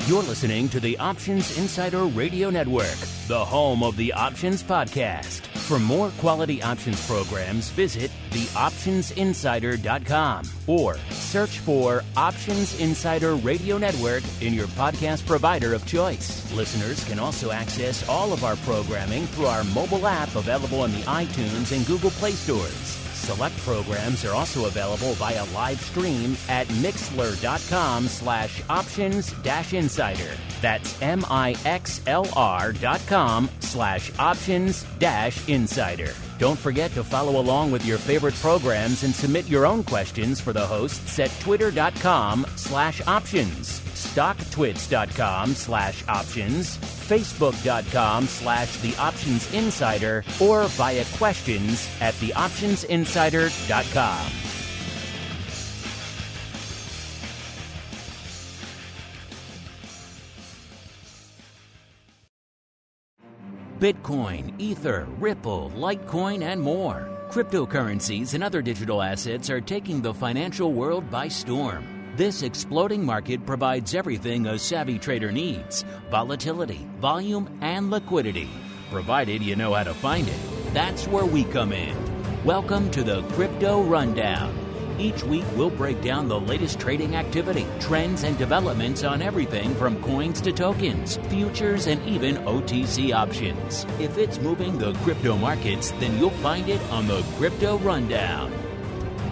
You're listening to the Options Insider Radio Network, the home of the Options Podcast. For more quality options programs, visit theoptionsinsider.com or search for Options Insider Radio Network in your podcast provider of choice. Listeners can also access all of our programming through our mobile app available in the iTunes and Google Play stores. Select programs are also available via live stream at mixlr.com/options-insider. That's mixlr.com/options-insider. Don't forget to follow along with your favorite programs and submit your own questions for the hosts at twitter.com/options, stocktwits.com/options, facebook.com/theoptionsinsider, or via questions at theoptionsinsider.com. Bitcoin, Ether, Ripple, Litecoin, and more. Cryptocurrencies and other digital assets are taking the financial world by storm. This exploding market provides everything a savvy trader needs: volatility, volume, and liquidity. Provided you know how to find it. That's where we come in. Welcome to the Crypto Rundown. Each week, we'll break down the latest trading activity, trends, and developments on everything from coins to tokens, futures, and even OTC options. If it's moving the crypto markets, then you'll find it on the Crypto Rundown.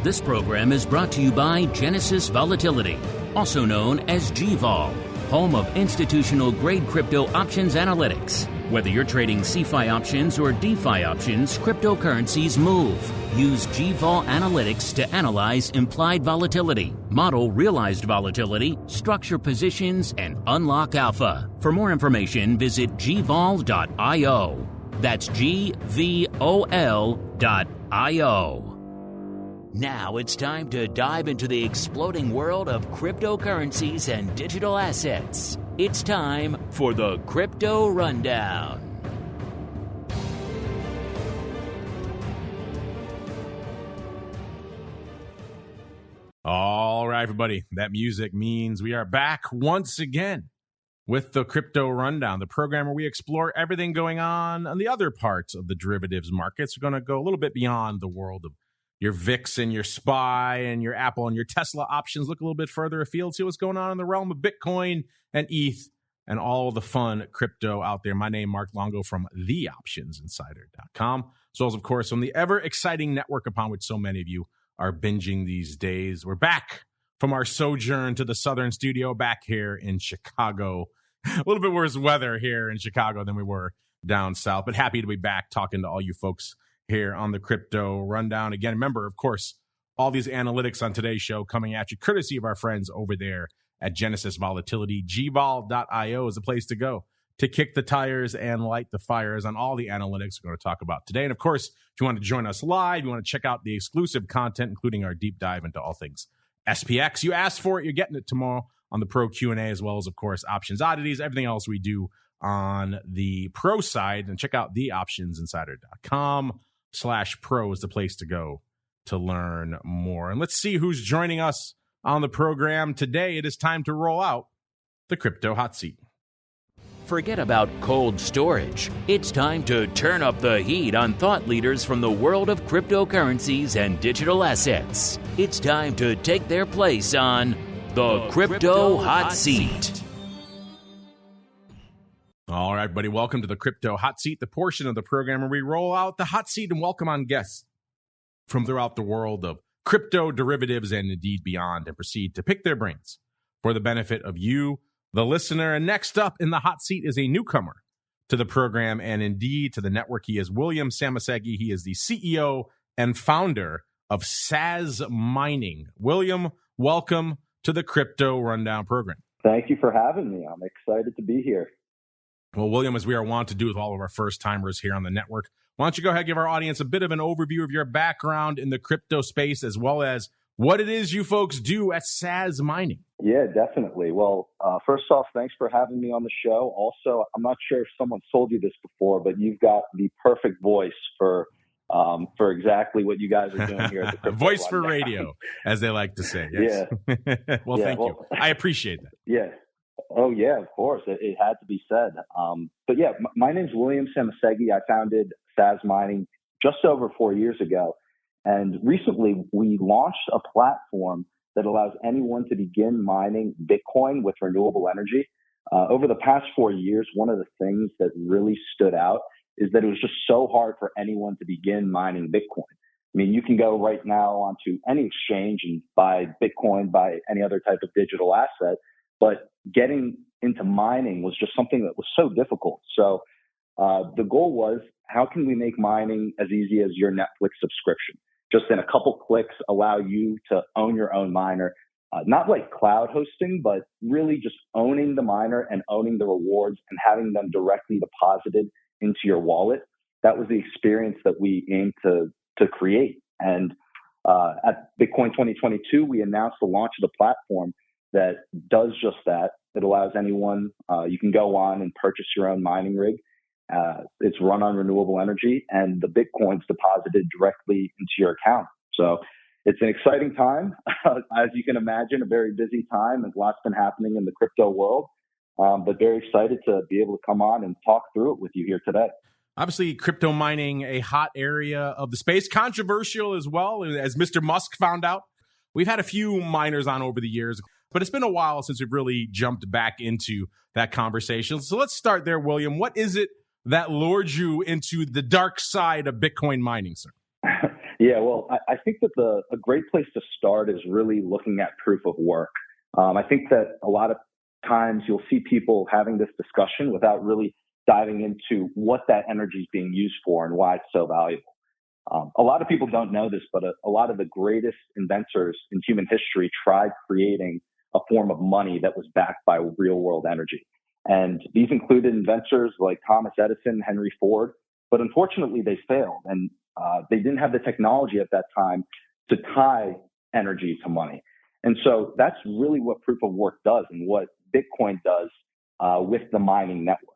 This program is brought to you by Genesis Volatility, also known as GVol, home of institutional-grade crypto options analytics. Whether you're trading CeFi options or DeFi options, cryptocurrencies move. Use GVol Analytics to analyze implied volatility, model realized volatility, structure positions, and unlock alpha. For more information, visit gvol.io. That's GVOL.io. Now it's time to dive into the exploding world of cryptocurrencies and digital assets. It's time for the Crypto Rundown. All right, everybody. That music means we are back once again with the Crypto Rundown, the program where we explore everything going on the other parts of the derivatives markets. We're going to go a little bit beyond the world of your VIX and your SPY and your Apple and your Tesla options. Look a little bit further afield, see what's going on in the realm of Bitcoin and ETH and all the fun crypto out there. My name, Mark Longo from theoptionsinsider.com, as well as, of course, from the ever-exciting network upon which so many of you are binging these days. We're back from our sojourn to the southern studio back here in Chicago. A little bit worse weather here in Chicago than we were down south, but happy to be back talking to all you folks here on the Crypto Rundown. Again, remember, of course, all these analytics on today's show coming at you courtesy of our friends over there at Genesis Volatility. GVol.io is the place to go to kick the tires and light the fires on all the analytics we're going to talk about today. And of course, if you want to join us live, you want to check out the exclusive content, including our deep dive into all things SPX. You asked for it, you're getting it tomorrow on the Pro Q&A, as well as, of course, Options Oddities, everything else we do on the Pro side. And check out theoptionsinsider.com/pro is the place to go to learn more. And let's see who's joining us on the program today. It is time to roll out the Crypto Hot Seat. Forget about cold storage. It's time to turn up the heat on thought leaders from the world of cryptocurrencies and digital assets. It's time to take their place on the Crypto Hot Seat. All right, buddy. Welcome to the Crypto Hot Seat, the portion of the program where we roll out the hot seat and welcome on guests from throughout the world of crypto, derivatives, and indeed beyond, and proceed to pick their brains for the benefit of you, the listener. And next up in the hot seat is a newcomer to the program and indeed to the network. He is William Szamosszegi. He is the CEO and founder of Sazmining. William, welcome to the Crypto Rundown program. Thank you for having me. I'm excited to be here. Well, William, as we are wont to do with all of our first-timers here on the network, why don't you go ahead and give our audience a bit of an overview of your background in the crypto space, as well as what it is you folks do at Sazmining. Yeah, definitely. Well, first off, thanks for having me on the show. Also, I'm not sure if someone told you this before, but you've got the perfect voice for exactly what you guys are doing here at the Crypto Voice for Rundown. radio, as they like to say. Yes. Yeah. Well, thank you. I appreciate that. Yeah. Oh yeah, of course. It had to be said. But yeah, my name's William Szamosszegi. I founded Sazmining just over 4 years ago. And recently we launched a platform that allows anyone to begin mining Bitcoin with renewable energy. Over the past 4 years, one of the things that really stood out is that it was just so hard for anyone to begin mining Bitcoin. I mean, you can go right now onto any exchange and buy Bitcoin, buy any other type of digital asset, but getting into mining was just something that was so difficult. So the goal was, how can we make mining as easy as your Netflix subscription? Just in a couple clicks, allow you to own your own miner, not like cloud hosting, but really just owning the miner and owning the rewards and having them directly deposited into your wallet. That was the experience that we aimed to create. And at Bitcoin 2022, we announced the launch of the platform that does just that. It allows anyone, you can go on and purchase your own mining rig. It's run on renewable energy, and the Bitcoin's deposited directly into your account. So it's an exciting time. As you can imagine, a very busy time, and lots been happening in the crypto world. But very excited to be able to come on and talk through it with you here today. Obviously, crypto mining, a hot area of the space, controversial as well, as Mr. Musk found out. We've had a few miners on over the years, but it's been a while since we've really jumped back into that conversation. So let's start there, William. What is it that lured you into the dark side of Bitcoin mining, sir? Yeah, well, I think that a great place to start is really looking at proof of work. I think that a lot of times you'll see people having this discussion without really diving into what that energy is being used for and why it's so valuable. A lot of people don't know this, but a lot of the greatest inventors in human history tried creating a form of money that was backed by real world energy. And these included inventors like Thomas Edison, Henry Ford, but unfortunately they failed. And they didn't have the technology at that time to tie energy to money. And so that's really what proof of work does and what Bitcoin does with the mining network.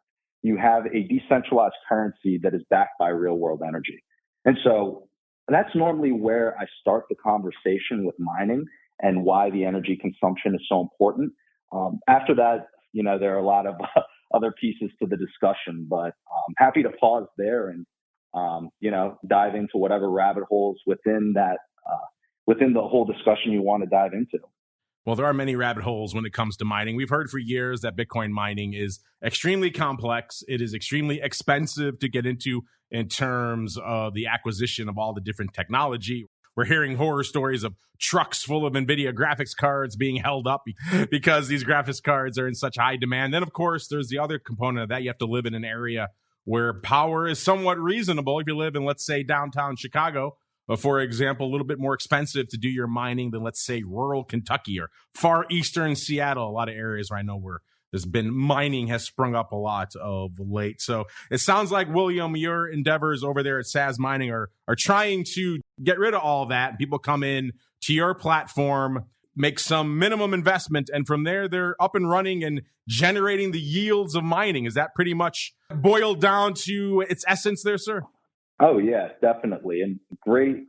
You have a decentralized currency that is backed by real world energy. And so that's normally where I start the conversation with mining and why the energy consumption is so important. After that, there are a lot of other pieces to the discussion, but I'm happy to pause there and, dive into whatever rabbit holes within that, within the whole discussion you want to dive into. Well, there are many rabbit holes when it comes to mining. We've heard for years that Bitcoin mining is extremely complex. It is extremely expensive to get into in terms of the acquisition of all the different technology. We're hearing horror stories of trucks full of NVIDIA graphics cards being held up because these graphics cards are in such high demand. Then, of course, there's the other component of that. You have to live in an area where power is somewhat reasonable. If you live in, let's say, downtown Chicago, for example, a little bit more expensive to do your mining than, let's say, rural Kentucky or far eastern Seattle, a lot of areas where I know where there's been mining has sprung up a lot of late. So it sounds like, William, your endeavors over there at Sazmining are trying to get rid of all that. People come in to your platform, make some minimum investment, and from there, they're up and running and generating the yields of mining. Is that pretty much boiled down to its essence there, sir? Oh, yeah, definitely. And great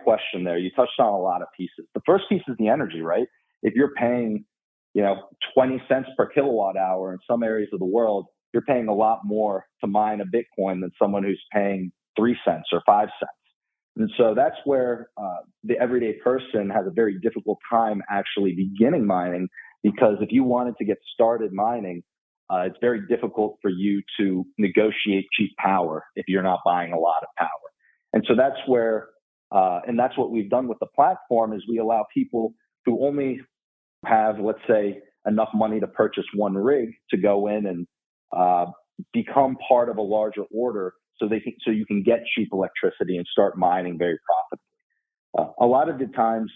question there. You touched on a lot of pieces. The first piece is the energy, right? If you're paying, 20 cents per kilowatt hour in some areas of the world, you're paying a lot more to mine a Bitcoin than someone who's paying 3 cents or 5 cents. And so that's where the everyday person has a very difficult time actually beginning mining, because if you wanted to get started mining, it's very difficult for you to negotiate cheap power if you're not buying a lot of power. And so that's where, and that's what we've done with the platform, is we allow people who only have, let's say, enough money to purchase one rig to go in and become part of a larger order, so you can get cheap electricity and start mining very profitably. A lot of the times,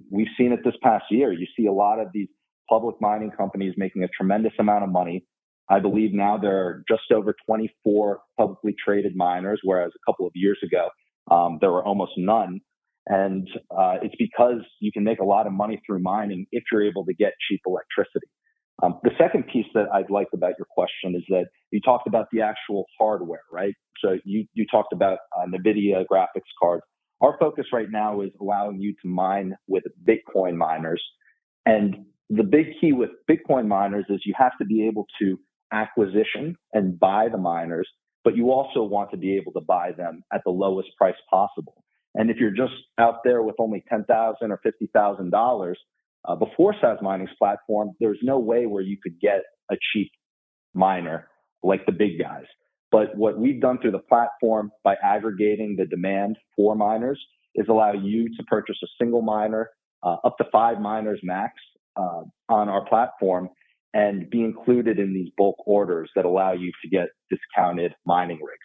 we've seen it this past year. You see a lot of these public mining companies making a tremendous amount of money. I believe now there are just over 24 publicly traded miners, whereas a couple of years ago, there were almost none. And it's because you can make a lot of money through mining if you're able to get cheap electricity. The second piece that I'd like about your question is that you talked about the actual hardware, right? So you talked about NVIDIA graphics cards. Our focus right now is allowing you to mine with Bitcoin miners. And the big key with Bitcoin miners is you have to be able to acquisition and buy the miners, but you also want to be able to buy them at the lowest price possible. And if you're just out there with only $10,000 or $50,000 before Sazmining's platform, there's no way where you could get a cheap miner like the big guys. But what we've done through the platform by aggregating the demand for miners is allow you to purchase a single miner, up to 5 miners max on our platform, and be included in these bulk orders that allow you to get discounted mining rigs.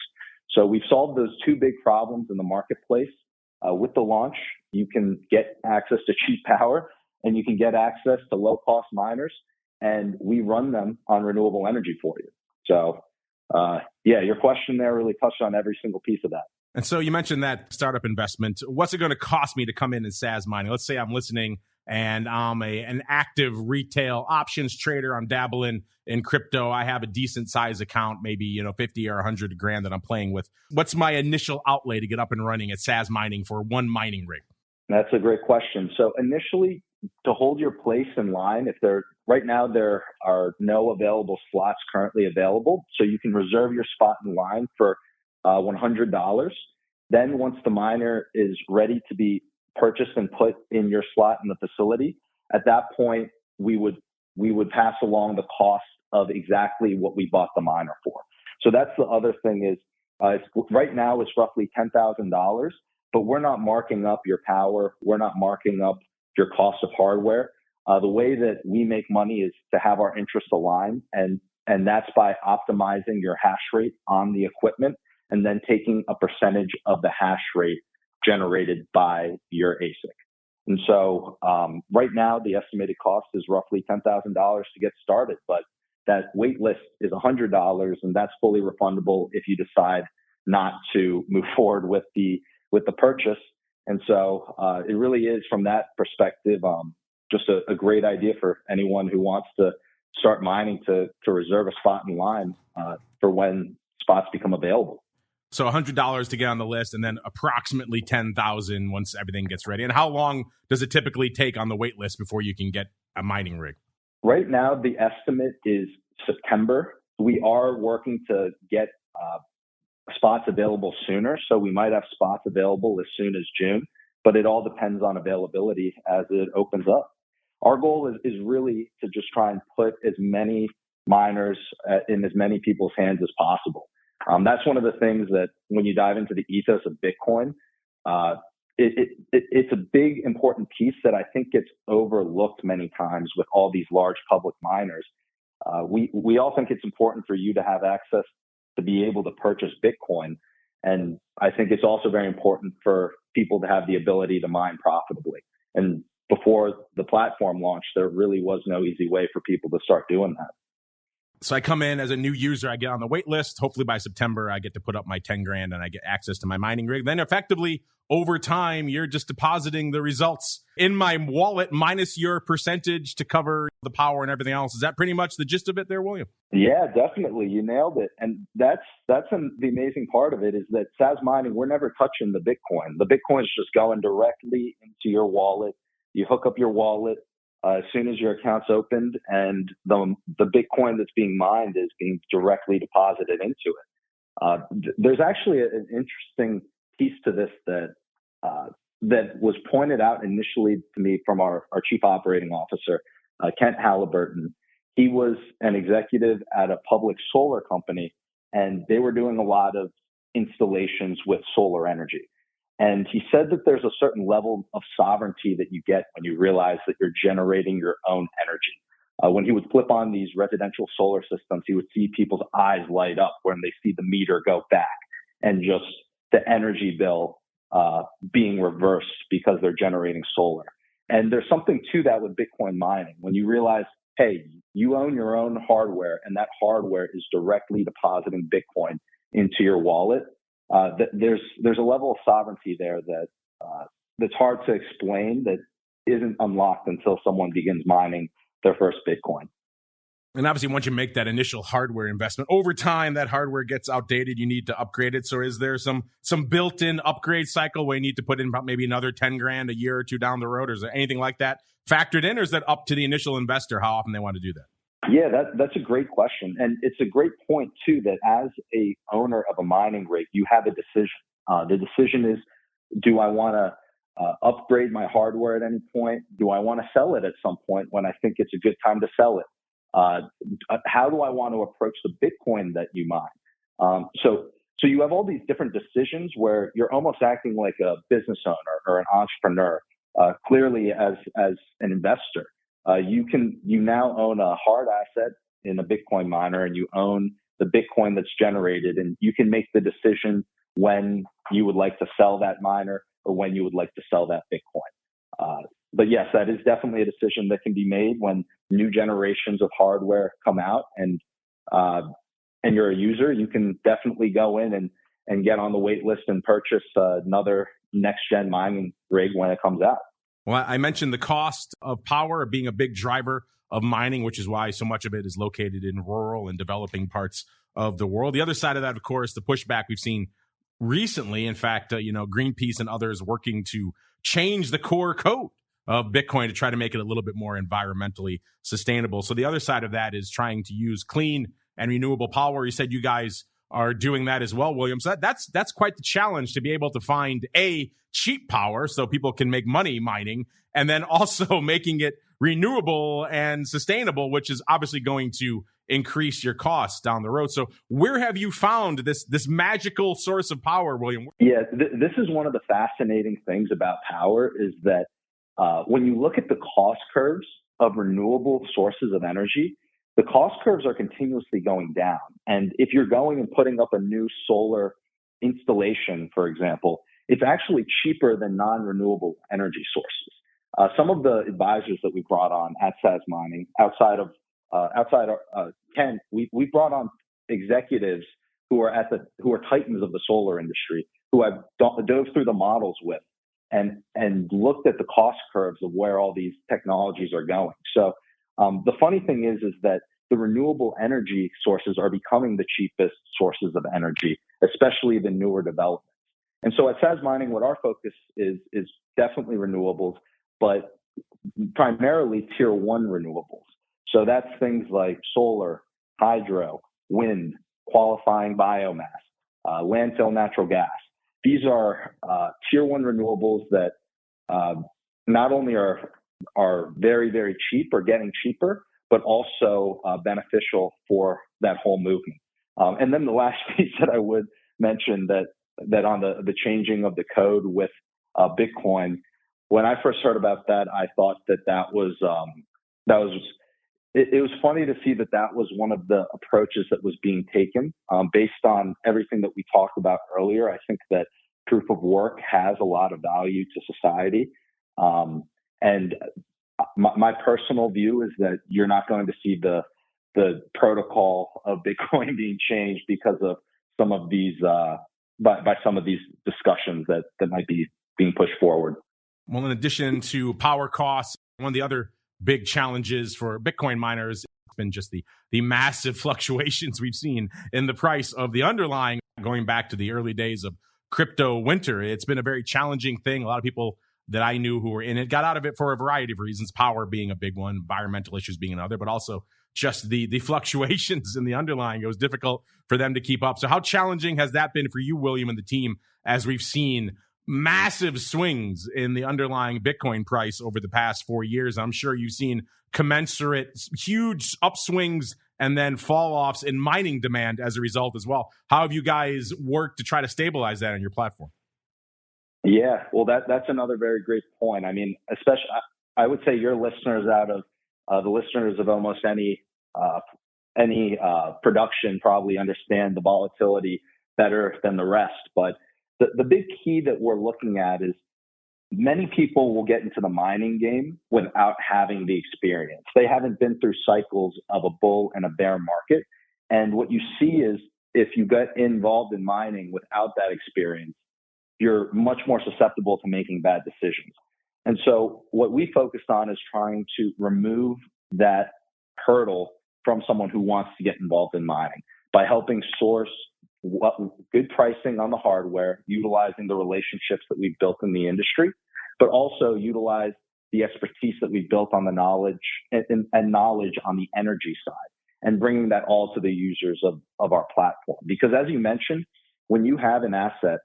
So we've solved those two big problems in the marketplace. With the launch, you can get access to cheap power and you can get access to low-cost miners, and we run them on renewable energy for you. So, your question there really touched on every single piece of that. And so you mentioned that startup investment. What's it going to cost me to come in and Sazmining? Let's say I'm listening and I'm an active retail options trader. I'm dabbling in crypto. I have a decent size account, maybe 50 or 100 grand that I'm playing with. What's my initial outlay to get up and running at Sazmining for one mining rig? That's a great question. So initially, to hold your place in line, right now there are no available slots currently available, so you can reserve your spot in line for $100. Then once the miner is ready to be purchased and put in your slot in the facility, at that point we would pass along the cost of exactly what we bought the miner for. So that's the other thing is right now it's roughly $10,000, but we're not marking up your power. We're not marking up your cost of hardware. The way that we make money is to have our interests aligned, and that's by optimizing your hash rate on the equipment and then taking a percentage of the hash rate generated by your ASIC. And so right now, the estimated cost is roughly $10,000 to get started, but that wait list is $100, and that's fully refundable if you decide not to move forward with the purchase. And so it really is, from that perspective, just a great idea for anyone who wants to start mining to reserve a spot in line for when spots become available. So $100 to get on the list, and then approximately $10,000 once everything gets ready. And how long does it typically take on the wait list before you can get a mining rig? Right now, the estimate is September. We are working to get spots available sooner, so we might have spots available as soon as June, but it all depends on availability as it opens up. Our goal is really to just try and put as many miners in as many people's hands as possible. That's one of the things that when you dive into the ethos of Bitcoin, it's a big, important piece that I think gets overlooked many times with all these large public miners. We all think it's important for you to have access to be able to purchase Bitcoin. And I think it's also very important for people to have the ability to mine profitably. And before the platform launched, there really was no easy way for people to start doing that. So I come in as a new user, I get on the wait list. Hopefully by September, I get to put up my 10 grand and I get access to my mining rig. Then effectively over time, you're just depositing the results in my wallet minus your percentage to cover the power and everything else. Is that pretty much the gist of it there, William? Yeah, definitely. You nailed it. And that's the amazing part of it is that Sazmining, we're never touching the Bitcoin. The Bitcoin is just going directly into your wallet. You hook up your wallet as soon as your account's opened, and the Bitcoin that's being mined is being directly deposited into it. There's actually an interesting piece to this that was pointed out initially to me from our chief operating officer, Kent Halliburton. He was an executive at a public solar company, and they were doing a lot of installations with solar energy. And he said that there's a certain level of sovereignty that you get when you realize that you're generating your own energy. When he would flip on these residential solar systems, he would see people's eyes light up when they see the meter go back and just the energy bill being reversed because they're generating solar. And there's something to that with Bitcoin mining. When you realize, hey, you own your own hardware, and that hardware is directly depositing Bitcoin into your wallet, there's a level of sovereignty there that's hard to explain, that isn't unlocked until someone begins mining their first Bitcoin. And obviously, once you make that initial hardware investment, over time, that hardware gets outdated. You need to upgrade it. So is there some built-in upgrade cycle where you need to put in about maybe another 10 grand a year or two down the road? Or is there anything like that factored in? Or is that up to the initial investor how often they want to do that? Yeah, that's a great question. And it's a great point, too, that as a owner of a mining rig, you have a decision. The decision is, do I want to upgrade my hardware at any point? Do I want to sell it at some point when I think it's a good time to sell it? How do I want to approach the Bitcoin that you mine? So you have all these different decisions where you're almost acting like a business owner or an entrepreneur. Clearly, as an investor, you now own a hard asset in a Bitcoin miner, and you own the Bitcoin that's generated, and you can make the decision when you would like to sell that miner or when you would like to sell that Bitcoin. But yes, that is definitely a decision that can be made when new generations of hardware come out, and you're a user. You can definitely go in and get on the wait list and purchase another next gen mining rig when it comes out. Well, I mentioned the cost of power being a big driver of mining, which is why so much of it is located in rural and developing parts of the world. The other side of that, of course, the pushback we've seen recently. In fact, Greenpeace and others working to change the core code of Bitcoin to try to make it a little bit more environmentally sustainable. So the other side of that is trying to use clean and renewable power. You said you guys are doing that as well, William. So that's quite the challenge to be able to find cheap power so people can make money mining, and then also making it renewable and sustainable, which is obviously going to increase your costs down the road. So where have you found this magical source of power, William? Yeah, this is one of the fascinating things about power is that when you look at the cost curves of renewable sources of energy, the cost curves are continuously going down. And if you're going and putting up a new solar installation, for example, it's actually cheaper than non-renewable energy sources. Some of the advisors that we brought on at Sazmining, outside of Ken, we brought on executives who are titans of the solar industry, who I've dove through the models with and looked at the cost curves of where all these technologies are going. So the funny thing is that the renewable energy sources are becoming the cheapest sources of energy, especially the newer developments. And so at Sazmining, what our focus is definitely renewables, but primarily tier one renewables. So that's things like solar, hydro, wind, qualifying biomass, landfill natural gas. These are tier one renewables that not only are very, very cheap or getting cheaper, but also beneficial for that whole movement. And then the last piece that I would mention that on the changing of the code with Bitcoin, when I first heard about that, I thought that was it was funny to see that was one of the approaches that was being taken based on everything that we talked about earlier. I think that proof of work has a lot of value to society. And my personal view is that you're not going to see the protocol of Bitcoin being changed because of some of these by some of these discussions that might be being pushed forward. Well, in addition to power costs, one of the other big challenges for Bitcoin miners has been just the massive fluctuations we've seen in the price of the underlying, going back to the early days of crypto winter. It's been a very challenging thing. A lot of people that I knew who were in it got out of it for a variety of reasons, power being a big one, environmental issues being another, but also just the fluctuations in the underlying. It was difficult for them to keep up. So how challenging has that been for you, William, and the team, as we've seen massive swings in the underlying Bitcoin price over the past 4 years? I'm sure you've seen commensurate huge upswings and then fall offs in mining demand as a result as well. How have you guys worked to try to stabilize that on your platform? Yeah, well, that's another very great point. I mean, especially, I would say your listeners out of the listeners of almost any production probably understand the volatility better than the rest. But the big key that we're looking at is many people will get into the mining game without having the experience. They haven't been through cycles of a bull and a bear market. And what you see is if you get involved in mining without that experience, you're much more susceptible to making bad decisions. And so what we focused on is trying to remove that hurdle from someone who wants to get involved in mining by helping source good pricing on the hardware, utilizing the relationships that we've built in the industry, but also utilize the expertise that we've built on the knowledge and knowledge on the energy side, and bringing that all to the users of our platform. Because as you mentioned, when you have an asset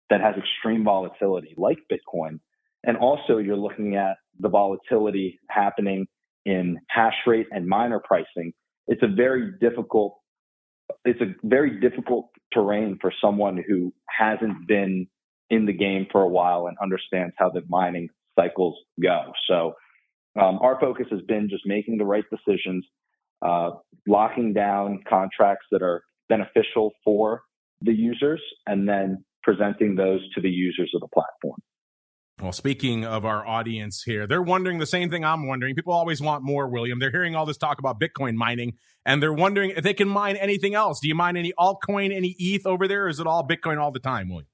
that has extreme volatility like Bitcoin, and also you're looking at the volatility happening in hash rate and miner pricing, it's a very difficult terrain for someone who hasn't been in the game for a while and understands how the mining cycles go. So our focus has been just making the right decisions, locking down contracts that are beneficial for the users, and then presenting those to the users of the platform. Well, speaking of our audience here, they're wondering the same thing I'm wondering. People always want more, William. They're hearing all this talk about Bitcoin mining, and they're wondering if they can mine anything else. Do you mine any altcoin, any ETH over there, or is it all Bitcoin all the time, William?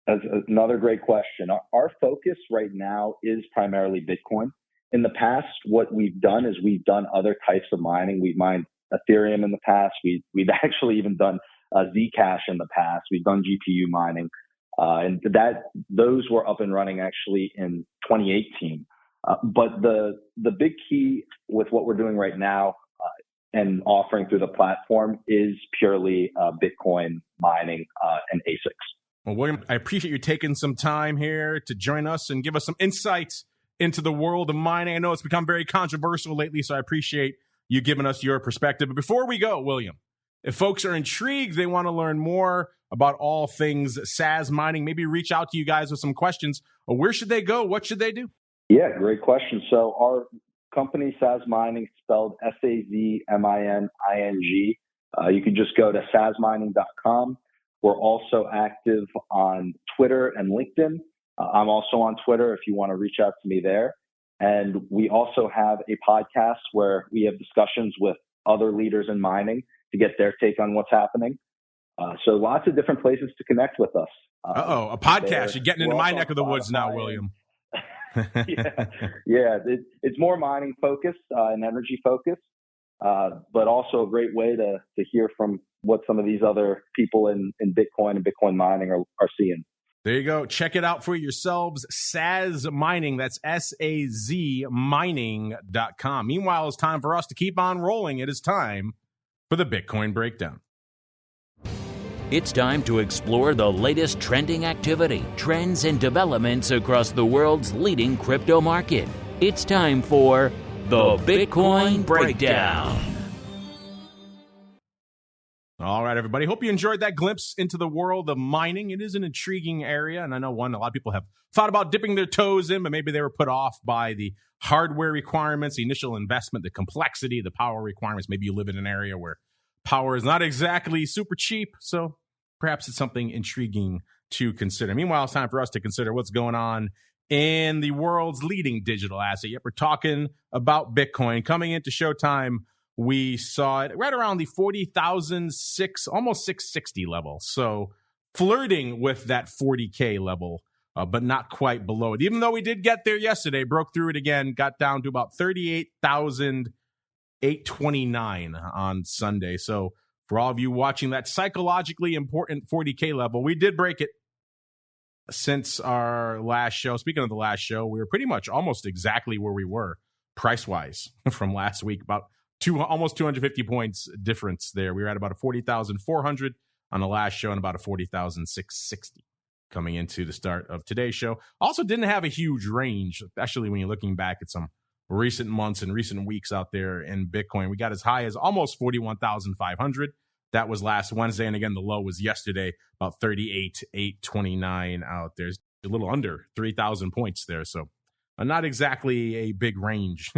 That's another great question. Our focus right now is primarily Bitcoin. In the past, what we've done is we've done other types of mining. We've mined Ethereum in the past. We've actually even done Zcash in the past. We've done GPU mining. And those were up and running actually in 2018. But the big key with what we're doing right now and offering through the platform is purely Bitcoin mining and ASICs. Well, William, I appreciate you taking some time here to join us and give us some insights into the world of mining. I know it's become very controversial lately, so I appreciate you giving us your perspective. But before we go, William, if folks are intrigued, they want to learn more about all things Sazmining, maybe reach out to you guys with some questions. Where should they go? What should they do? Yeah, great question. So our company, Sazmining, spelled Sazmining. You can just go to sazmining.com. We're also active on Twitter and LinkedIn. I'm also on Twitter if you want to reach out to me there. And we also have a podcast where we have discussions with other leaders in mining to get their take on what's happening. So lots of different places to connect with us. A podcast. You're getting into my neck of the woods now, William. Yeah. It's more mining focused and energy focused, but also a great way to hear from what some of these other people in Bitcoin and Bitcoin mining are seeing. There you go. Check it out for yourselves. Sazmining. That's SAZmining.com. Meanwhile, it's time for us to keep on rolling. It is time for the Bitcoin Breakdown. It's time to explore the latest trending activity, trends, and developments across the world's leading crypto market. It's time for the Bitcoin Breakdown. All right, everybody. Hope you enjoyed that glimpse into the world of mining. It is an intriguing area, and I know a lot of people have thought about dipping their toes in, but maybe they were put off by the hardware requirements, the initial investment, the complexity, the power requirements. Maybe you live in an area where power is not exactly super cheap, so perhaps it's something intriguing to consider. Meanwhile, it's time for us to consider what's going on in the world's leading digital asset. Yep, we're talking about Bitcoin. Coming into showtime, we saw it right around the 40,006, almost 660 level. So flirting with that 40K level, but not quite below it. Even though we did get there yesterday, broke through it again, got down to about 38,829 on Sunday. So for all of you watching that psychologically important 40K level, we did break it since our last show. Speaking of the last show, we were pretty much almost exactly where we were price-wise from last week, about almost 250 points difference there. We were at about a 40,400 on the last show and about a 40,660 coming into the start of today's show. Also didn't have a huge range, especially when you're looking back at some recent months and recent weeks out there in Bitcoin. We got as high as almost 41,500. That was last Wednesday. And again, the low was yesterday, about 38,829 out there. A little under 3,000 points there. So not exactly a big range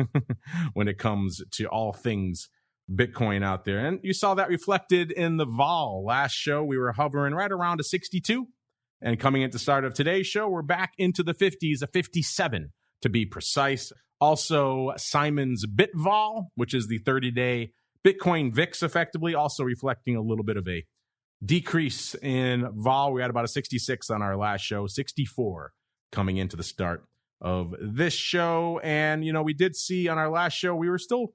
when it comes to all things Bitcoin out there. And you saw that reflected in the vol. Last show, we were hovering right around a 62. And coming into the start of today's show, we're back into the 50s, a 57 to be precise. Also, Simon's BitVol, which is the 30-day Bitcoin VIX, effectively, also reflecting a little bit of a decrease in vol. We had about a 66 on our last show, 64 coming into the start of this show. And, we did see on our last show, we were still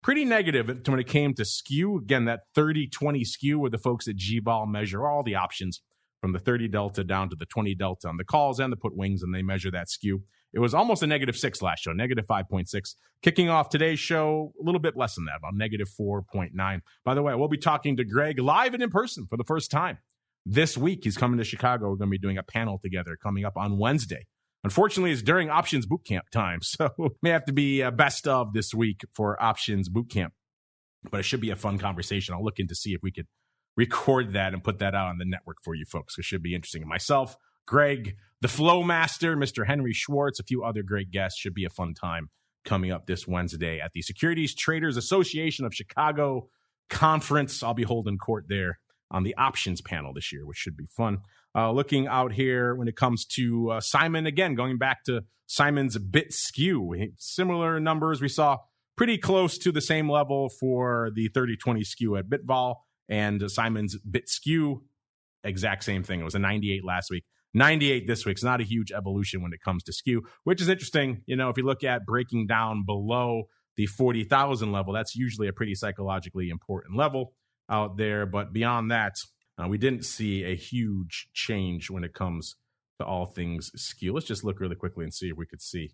pretty negative when it came to skew. Again, that 30-20 skew where the folks at G-Ball measure all the options from the 30 delta down to the 20 delta on the calls and the put wings, and they measure that skew. It was almost a -6 last show, -5.6. Kicking off today's show, a little bit less than that, about -4.9. By the way, we'll be talking to Greg live and in person for the first time this week. He's coming to Chicago. We're going to be doing a panel together coming up on Wednesday. Unfortunately, it's during Options Bootcamp time, so may have to be best of this week for Options Bootcamp. But it should be a fun conversation. I'll look in to see if we could record that and put that out on the network for you folks. It should be interesting. And myself, Greg, the Flow Master, Mr. Henry Schwartz, a few other great guests. Should be a fun time coming up this Wednesday at the Securities Traders Association of Chicago Conference. I'll be holding court there on the options panel this year, which should be fun. Looking out here when it comes to Simon, again, going back to Simon's bit skew. Similar numbers. We saw pretty close to the same level for the 30-20 skew at Bitvol, and Simon's bit skew, exact same thing. It was a 98 last week. 98 this week. It's not a huge evolution when it comes to skew, which is interesting. You know, if you look at breaking down below the 40,000 level, that's usually a pretty psychologically important level out there. But beyond that, we didn't see a huge change when it comes to all things skew. Let's just look really quickly and see if we could see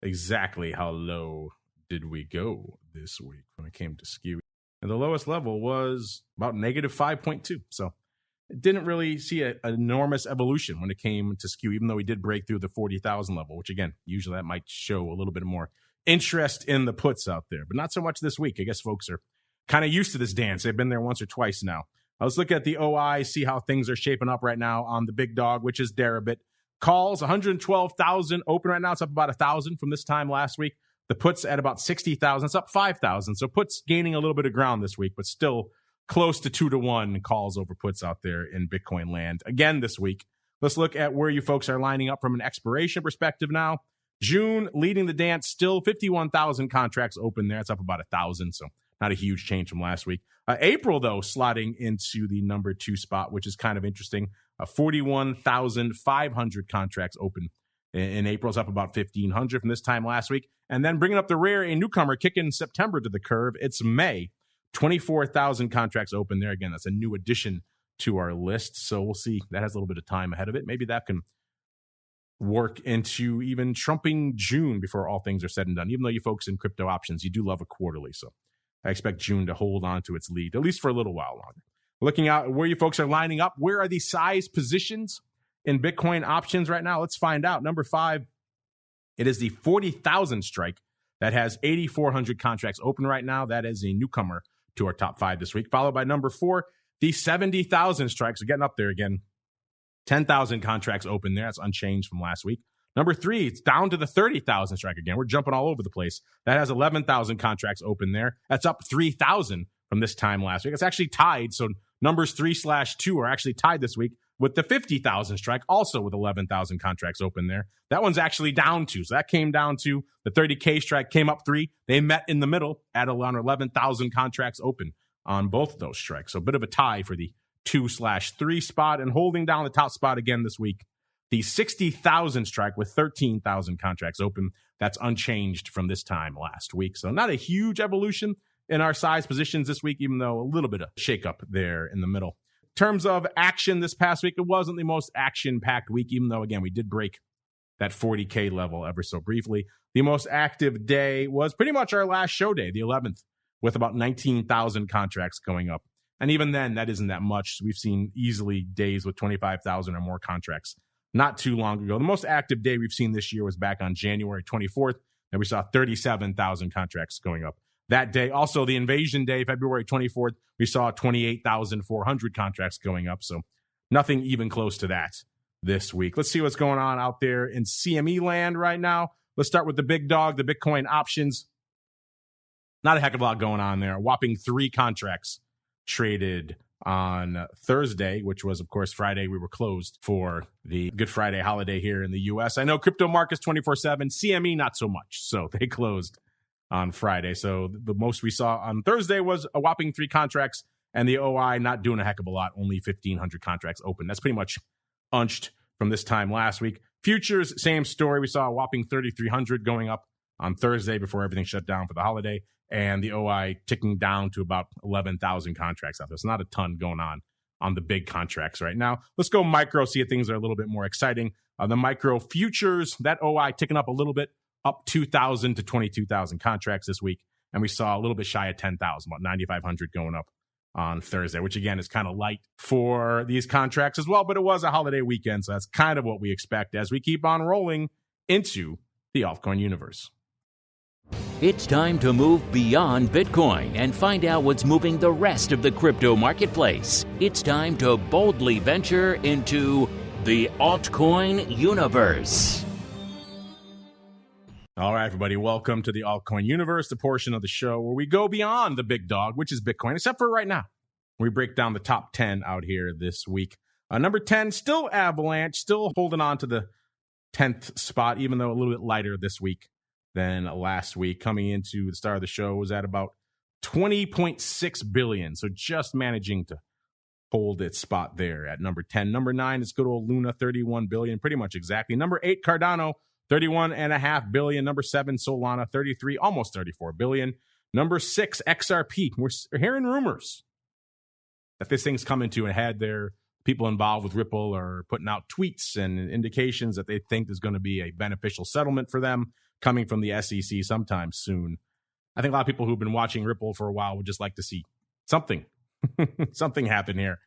exactly how low did we go this week when it came to skew. And the lowest level was about -5.2. So it didn't really see an enormous evolution when it came to skew, even though we did break through the 40,000 level, which, again, usually that might show a little bit more interest in the puts out there. But not so much this week. I guess folks are kind of used to this dance. They've been there once or twice now. Let's look at the OI, see how things are shaping up right now on the big dog, which is Deribit. Calls, 112,000 open right now. It's up about 1,000 from this time last week. The puts at about 60,000. It's up 5,000. So puts gaining a little bit of ground this week, but still close to 2-to-1 calls over puts out there in Bitcoin land again this week. Let's look at where you folks are lining up from an expiration perspective now. June leading the dance, still 51,000 contracts open there. It's up about 1,000, so not a huge change from last week. April, though, slotting into the number 2 spot, which is kind of interesting. 41,500 contracts open in April. It's up about 1,500 from this time last week. And then bringing up the rear, a newcomer kicking September to the curve. It's May. 24,000 contracts open there. Again, that's a new addition to our list. So we'll see. That has a little bit of time ahead of it. Maybe that can work into even trumping June before all things are said and done. Even though you folks in crypto options, you do love a quarterly. So I expect June to hold on to its lead, at least for a little while longer. Looking out where you folks are lining up, where are the size positions in Bitcoin options right now? Let's find out. Number 5, it is the 40,000 strike that has 8,400 contracts open right now. That is a newcomer to our top 5 this week, followed by number 4, the 70,000 strikes. We're getting up there again. 10,000 contracts open there. That's unchanged from last week. Number 3, it's down to the 30,000 strike again. We're jumping all over the place. That has 11,000 contracts open there. That's up 3,000 from this time last week. It's actually tied. So numbers 3/2 are actually tied this week with the 50,000 strike, also with 11,000 contracts open there. That one's actually down 2. So that came down to the 30K strike, came up 3. They met in the middle at around 11,000 contracts open on both of those strikes. So a bit of a tie for the 2/3 spot, and holding down the top spot again this week, the 60,000 strike with 13,000 contracts open. That's unchanged from this time last week. So not a huge evolution in our size positions this week, even though a little bit of shakeup there in the middle. In terms of action this past week, it wasn't the most action-packed week, even though, again, we did break that 40K level ever so briefly. The most active day was pretty much our last show day, the 11th, with about 19,000 contracts going up. And even then, that isn't that much. We've seen easily days with 25,000 or more contracts not too long ago. The most active day we've seen this year was back on January 24th, and we saw 37,000 contracts going up that day. Also, the invasion day, February 24th, we saw 28,400 contracts going up. So nothing even close to that this week. Let's see what's going on out there in CME land right now. Let's start with the big dog, the Bitcoin options. Not a heck of a lot going on there. A whopping 3 contracts traded on Thursday, which was, of course, Friday. We were closed for the Good Friday holiday here in the U.S. I know crypto markets 24/7, CME not so much. So they closed on Friday. So the most we saw on Thursday was a whopping 3 contracts, and the OI not doing a heck of a lot, only 1,500 contracts open. That's pretty much unched from this time last week. Futures, same story. We saw a whopping 3,300 going up on Thursday before everything shut down for the holiday, and the OI ticking down to about 11,000 contracts out there. So not a ton going on the big contracts right now. Let's go micro, see if things are a little bit more exciting. The micro futures, that OI ticking up a little bit, up 2,000 to 22,000 contracts this week. And we saw a little bit shy of 10,000, about 9,500 going up on Thursday, which again is kind of light for these contracts as well. But it was a holiday weekend, so that's kind of what we expect as we keep on rolling into the altcoin universe. It's time to move beyond Bitcoin and find out what's moving the rest of the crypto marketplace. It's time to boldly venture into the altcoin universe. All right, everybody, welcome to the altcoin universe, the portion of the show where we go beyond the big dog, which is Bitcoin, except for right now. We break down the top 10 out here this week. Number 10, still Avalanche, still holding on to the 10th spot, even though a little bit lighter this week than last week. Coming into the start of the show was at about 20.6 billion, so just managing to hold its spot there at number 10. Number 9 is good old Luna, 31 billion, pretty much exactly. Number 8, Cardano, 31.5 billion. Number 7, Solana, 33, almost 34 billion. Number 6, XRP. We're hearing rumors that this thing's coming to a head. There, people involved with Ripple are putting out tweets and indications that they think there's going to be a beneficial settlement for them coming from the SEC sometime soon. I think a lot of people who've been watching Ripple for a while would just like to see something happen here,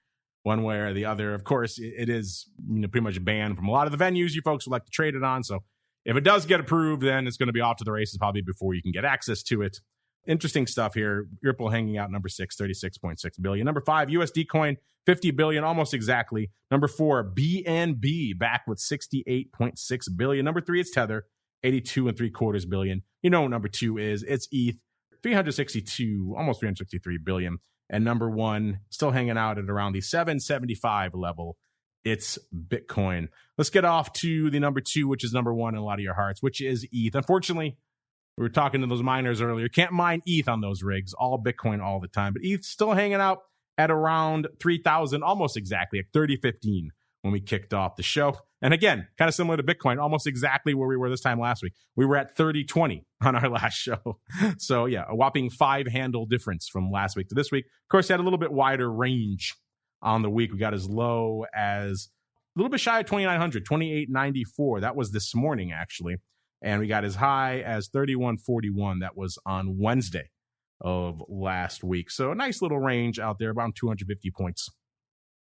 one way or the other. Of course, it is pretty much banned from a lot of the venues you folks would like to trade it on. So if it does get approved, then it's going to be off to the races probably before you can get access to it. Interesting stuff here. Ripple hanging out number 6, 36.6 billion. Number 5, USD coin, 50 billion, almost exactly. Number 4, BNB, back with 68.6 billion. Number 3, it's Tether, 82.75 billion. You know what number 2 is. It's ETH, 362, almost 363 billion. And number 1, still hanging out at around the 775 level. It's Bitcoin. Let's get off to the number 2, which is number 1 in a lot of your hearts, which is ETH. Unfortunately, we were talking to those miners earlier. Can't mine ETH on those rigs. All Bitcoin all the time. But ETH still hanging out at around 3,000, almost exactly at 3015 when we kicked off the show. And again, kind of similar to Bitcoin, almost exactly where we were this time last week. We were at 3020 on our last show. So yeah, a whopping 5-handle difference from last week to this week. Of course, it had a little bit wider range on the week. We got as low as a little bit shy of 2,900, 2,894. That was this morning, actually. And we got as high as 3,141. That was on Wednesday of last week. So a nice little range out there, around 250 points.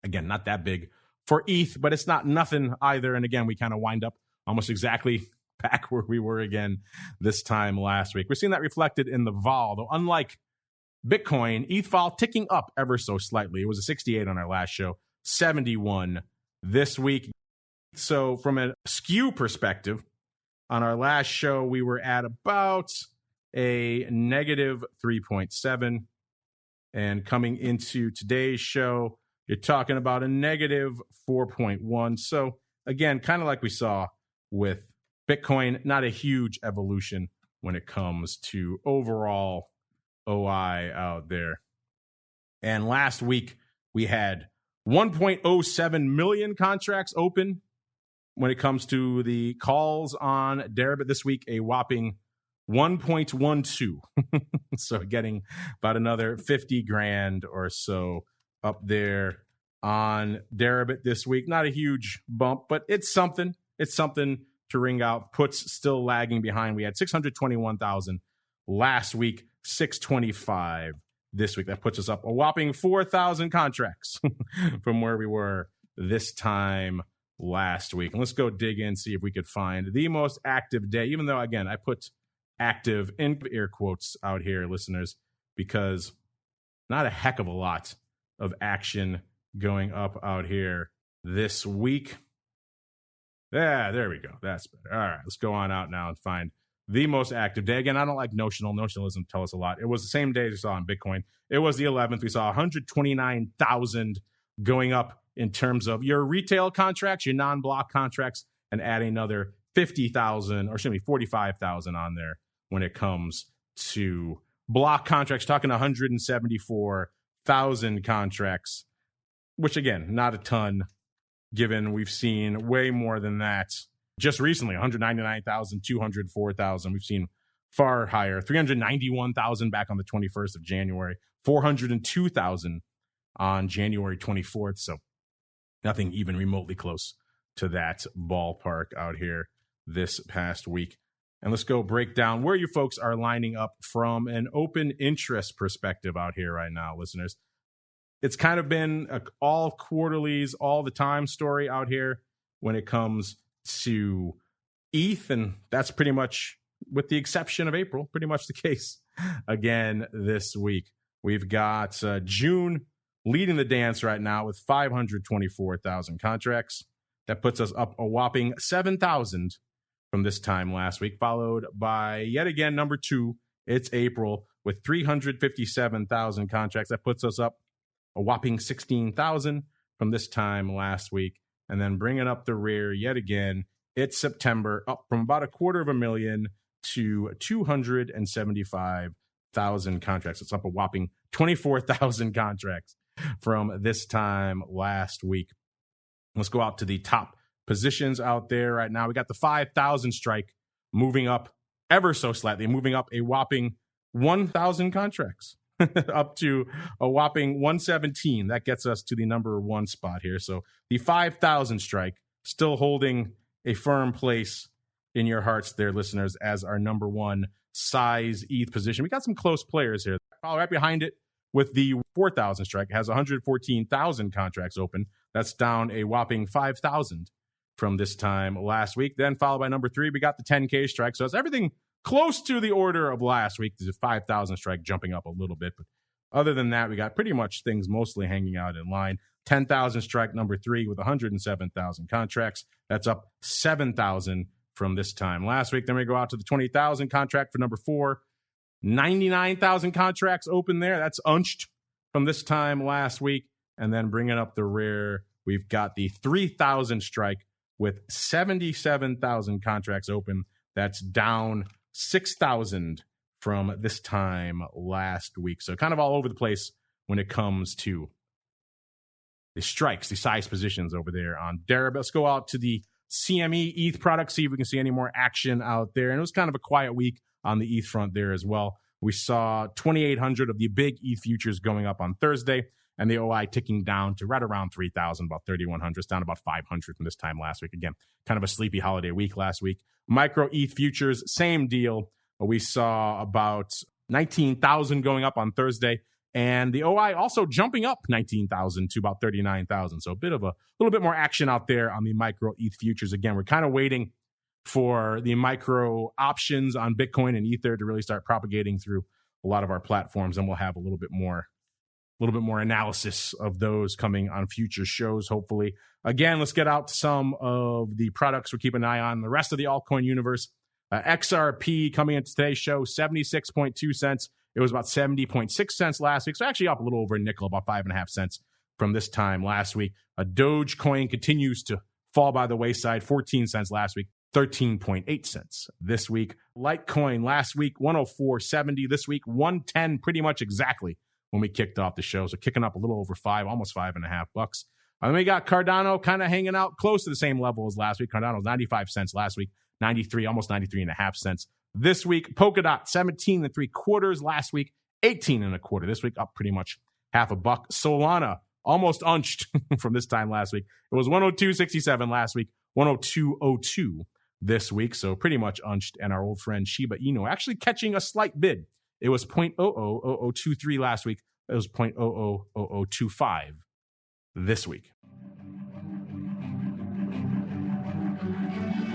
Again, not that big for ETH, but it's not nothing either. And again, we kind of wind up almost exactly back where we were again this time last week. We're seeing that reflected in the vol, though unlike Bitcoin, ETH vol ticking up ever so slightly. It was a 68 on our last show, 71 this week. So from a skew perspective, on our last show, we were at about a negative 3.7. And coming into today's show, you're talking about a negative 4.1. So again, kind of like we saw with Bitcoin, not a huge evolution when it comes to overall OI out there. And last week, we had 1.07 million contracts open when it comes to the calls on Deribit. This week, a whopping 1.12. So getting about another 50 grand or so up there on Deribit this week. Not a huge bump, but it's something. It's something to ring out. Puts still lagging behind. We had 621,000 last week, 625 this week. That puts us up a whopping 4,000 contracts from where we were this time last week. And let's go dig in, see if we could find the most active day, even though, again, I put active in air quotes out here, listeners, because not a heck of a lot of action going up out here this week. Yeah, there we go. That's better. All right, let's go on out now and find the most active day. Again, I don't like notional. Notional doesn't tell us a lot. It was the same day as we saw on Bitcoin. It was the 11th. We saw 129,000 going up in terms of your retail contracts, your non-block contracts, and adding another 50,000, or excuse me, 45,000 on there when it comes to block contracts, talking 174,000 contracts, which again, not a ton, given we've seen way more than that just recently, 199,000, 204,000. We've seen far higher. 391,000 back on the 21st of January, 402,000 on January 24th. So nothing even remotely close to that ballpark out here this past week. And let's go break down where you folks are lining up from an open interest perspective out here right now, listeners. It's kind of been a all quarterlies, all the time story out here when it comes to ETH. And that's pretty much, with the exception of April, pretty much the case again this week. We've got June leading the dance right now with 524,000 contracts. That puts us up a whopping 7,000 from this time last week, followed by yet again number 2. It's April with 357,000 contracts. That puts us up a whopping 16,000 from this time last week. And then bringing up the rear yet again, it's September, up from about 250,000 to 275,000 contracts. It's up a whopping 24,000 contracts from this time last week. Let's go out to the top positions out there right now. We got the 5,000 strike moving up ever so slightly, moving up a whopping 1,000 contracts up to a whopping 117. That gets us to the number 1 spot here. So the 5,000 strike still holding a firm place in your hearts there, listeners, as our number 1 size ETH position. We got some close players here. Right behind it with the 4,000 strike, it has 114,000 contracts open. That's down a whopping 5,000 from this time last week. Then followed by number 3, we got the 10K strike. So it's everything close to the order of last week. There's a 5,000 strike jumping up a little bit. But other than that, we got pretty much things mostly hanging out in line. 10,000 strike number 3 with 107,000 contracts. That's up 7,000 from this time last week. Then we go out to the 20,000 contract for number 4. 99,000 contracts open there. That's unched from this time last week. And then bringing up the rear, we've got the 3,000 strike with 77,000 contracts open. That's down 6,000 from this time last week. So kind of all over the place when it comes to the strikes, the size positions over there on Derib. Let's go out to the CME ETH product, see if we can see any more action out there. And it was kind of a quiet week on the ETH front there as well. We saw 2,800 of the big ETH futures going up on Thursday, and the OI ticking down to right around 3,000, about 3,100. It's down about 500 from this time last week. Again, kind of a sleepy holiday week last week. Micro ETH futures, same deal. We saw about 19,000 going up on Thursday, and the OI also jumping up 19,000 to about 39,000. So a little bit more action out there on the micro ETH futures. Again, we're kind of waiting for the micro options on Bitcoin and Ether to really start propagating through a lot of our platforms, and we'll have a little bit more analysis of those coming on future shows, hopefully. Again, let's get out to some of the products we're keeping an eye on. The rest of the altcoin universe, XRP coming into today's show, 76.2 cents. It was about 70.6 cents last week, so actually up a little over a nickel, about 5.5 cents from this time last week. A Dogecoin continues to fall by the wayside, 14 cents last week, 13.8 cents this week. Litecoin last week, 104.70. This week, 110, pretty much exactly when we kicked off the show. So kicking up a little over $5, almost $5.50. And then we got Cardano kind of hanging out close to the same level as last week. Cardano was 95 cents last week, 93, almost 93.5 cents this week. Polkadot, 17.75 last week, 18.25 this week, up pretty much half a buck. Solana, almost unched from this time last week. It was 102.67 last week, 102.02 this week, so pretty much unched. And our old friend Shiba Inu actually catching a slight bid. It was 0.000023 last week. It was 0.000025 this week.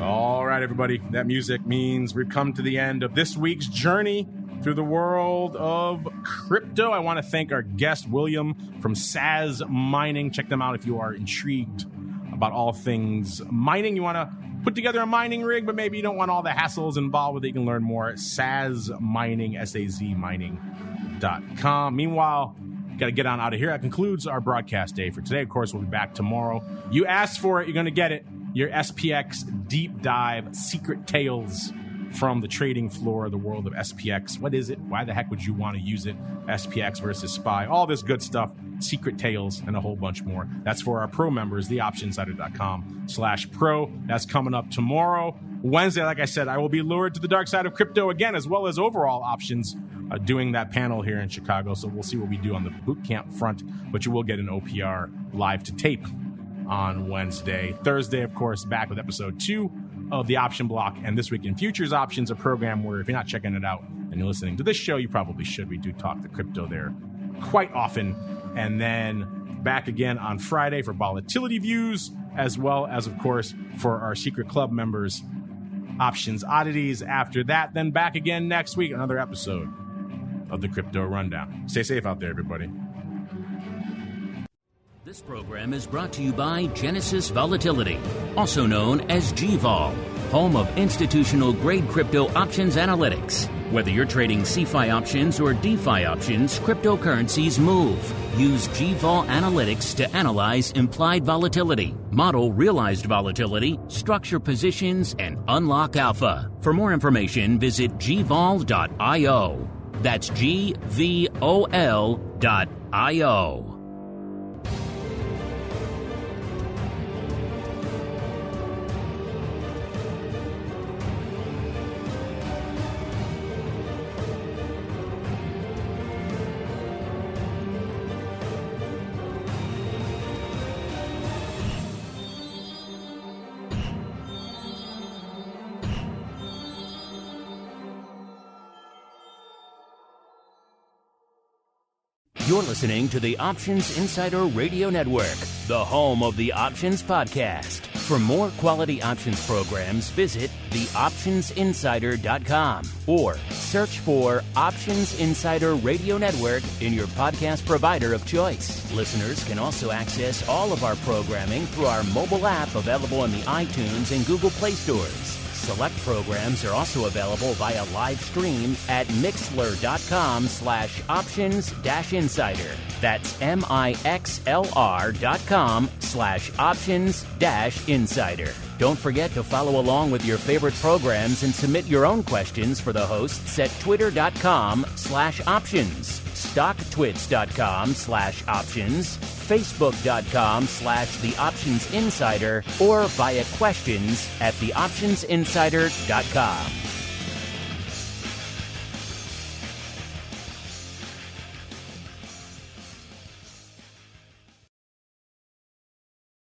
All right, everybody. That music means we've come to the end of this week's journey through the world of crypto. I want to thank our guest, William from Sazmining. Check them out if you are intrigued about all things mining. You want to put together a mining rig, but maybe you don't want all the hassles involved with it. You can learn more at Sazmining, SAZmining.com. Meanwhile, got to get on out of here. That concludes our broadcast day for today. Of course, we'll be back tomorrow. You asked for it. You're going to get it. Your SPX Deep Dive Secret Tales from the trading floor, the world of SPX. What is it? Why the heck would you want to use it? SPX versus SPY, all this good stuff, secret tales, and a whole bunch more. That's for our pro members, theoptionsinsider.com/pro. That's coming up tomorrow. Wednesday, like I said, I will be lured to the dark side of crypto again, as well as overall options, doing that panel here in Chicago. So we'll see what we do on the boot camp front, but you will get an OPR live to tape on Wednesday. Thursday, of course, back with episode 2 of the Option Block and This Week in Futures Options, a program where if you're not checking it out and you're listening to this show, you probably should. We do talk the crypto there quite often. And then back again on Friday for volatility views, as well as, of course, for our secret club members, Options Oddities. After that, then back again next week, another episode of the Crypto Rundown. Stay safe out there, everybody. This program is brought to you by Genesis Volatility, also known as GVol, home of institutional-grade crypto options analytics. Whether you're trading CeFi options or DeFi options, cryptocurrencies move. Use GVol Analytics to analyze implied volatility, model realized volatility, structure positions, and unlock alpha. For more information, visit gvol.io. That's GVOL.io. You're listening to the Options Insider Radio Network, the home of the Options Podcast. For more quality options programs, visit theoptionsinsider.com or search for Options Insider Radio Network in your podcast provider of choice. Listeners can also access all of our programming through our mobile app available in the iTunes and Google Play stores. Select programs are also available via live stream at mixlr.com/options-insider. That's mixlr.com/options-insider. Don't forget to follow along with your favorite programs and submit your own questions for the hosts at twitter.com/options, stocktwits.com/options, facebook.com/theoptionsinsider, or via questions at theoptionsinsider.com.